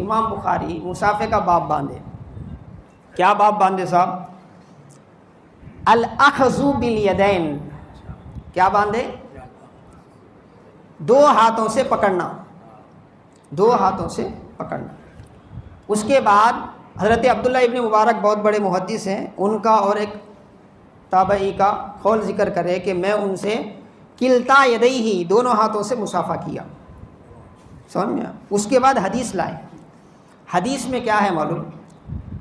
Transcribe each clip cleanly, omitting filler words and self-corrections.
امام بخاری مصافحے کا باب باندھے. کیا باب باندھے صاحب؟ الاخذ بالیدین. کیا باندھے؟ دو ہاتھوں سے پکڑنا، دو ہاتھوں سے پکڑنا. اس کے بعد حضرت عبداللہ ابن مبارک بہت بڑے محدث ہیں، ان کا اور ایک تابعی کا قول ذکر کرے کہ میں ان سے کلتا یدیہ، دونوں ہاتھوں سے مصافحہ کیا. سمجھ میں؟ اس کے بعد حدیث لائے. حدیث میں کیا ہے معلوم؟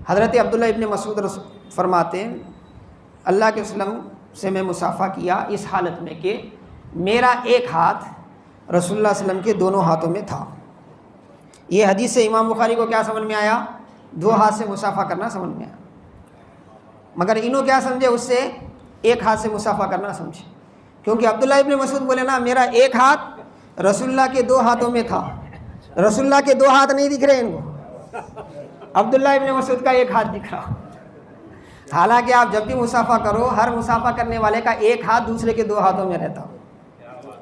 حضرت عبداللہ ابن مسعود فرماتے ہیں اللہ کے وسلم سے میں مصافحہ کیا اس حالت میں کہ میرا ایک ہاتھ رسول اللہ علیہ وسلم کے دونوں ہاتھوں میں تھا. یہ حدیث سے امام بخاری کو کیا سمجھ میں آیا؟ دو ہاتھ سے مصافحہ کرنا سمجھ میں آیا. مگر انہوں کیا سمجھے؟ اس سے ایک ہاتھ سے مصافحہ کرنا سمجھے، کیونکہ عبداللہ ابن مسعود بولے نا میرا ایک ہاتھ رسول اللہ کے دو ہاتھوں میں تھا. رسول اللہ کے دو ہاتھ نہیں دکھ رہے ان کو، عبداللہ ابن مسعود کا ایک ہاتھ دکھ رہا. حالانکہ آپ جب بھی مصافحہ کرو، ہر مصافحہ کرنے والے کا ایک ہاتھ دوسرے کے دو ہاتھوں میں رہتا.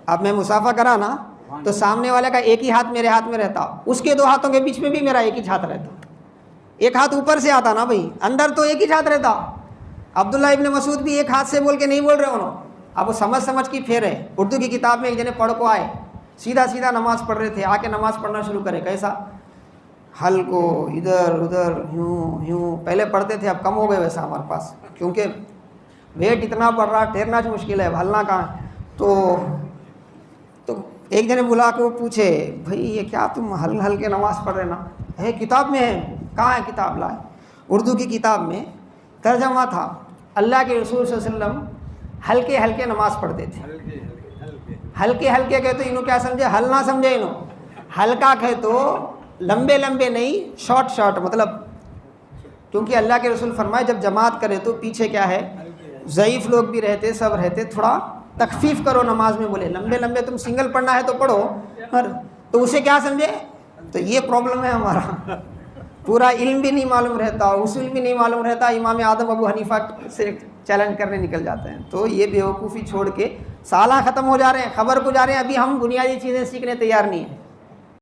اب میں مصافحہ کرا نا تو سامنے والے کا ایک ہی ہاتھ میرے ہاتھ میں رہتا، اس کے دو ہاتھوں کے بیچ میں بھی میرا ایک ہی ہاتھ رہتا. ایک ہاتھ اوپر سے آتا نا بھائی، اندر تو ایک ہی ہاتھ رہتا. عبداللہ ابن مسعود بھی ایک ہاتھ سے بول کے نہیں بول رہے انہوں، اب وہ سمجھ کی پھیر ہے. اردو کی کتاب میں ایک جنے پڑھ کو آئے، سیدھا نماز پڑھ رہے تھے، آ کے نماز پڑھنا شروع کرے. کیسا؟ ہل کو ادھر ادھر یوں یوں. پہلے پڑھتے تھے، اب کم ہو گئے ویسا ہمارے پاس، کیونکہ ویٹ اتنا پڑ رہا، ٹھہرنا مشکل ہے، ہلنا کہاں. تو ایک جنے بلا کے وہ پوچھے بھائی یہ کیا تم ہل کے نماز پڑھ رہے نا؟ ہے کتاب میں ہے. کہاں ہے کتاب؟ لائے. اردو کی کتاب میں ترجمہ تھا اللہ کے رسول صلی اللہ علیہ وسلم ہلکے نماز پڑھتے تھے. ہلکے کہ تو انہوں کیا سمجھے؟ ہل نہ سمجھے انہوں. ہلکا کہ تو لمبے نہیں، شارٹ مطلب. کیونکہ اللہ کے رسول فرمائے جب جماعت کرے تو پیچھے کیا ہے، ضعیف لوگ بھی رہتے، سب رہتے، تھوڑا تخفیف کرو نماز میں. بولے لمبے تم سنگل پڑھنا ہے تو پڑھو، تو اسے کیا سمجھے؟ تو یہ پرابلم ہے ہمارا. پورا علم بھی نہیں معلوم رہتا، اصول بھی نہیں معلوم رہتا، امام اعظم ابو حنیفہ سے چیلنج کرنے نکل جاتے ہیں. تو یہ بیوقوفی چھوڑ کے سالہ ختم ہو جا رہے ہیں، خبر کو جا رہے ہیں، ابھی ہم بنیادی چیزیں سیکھنے تیار نہیں ہیں.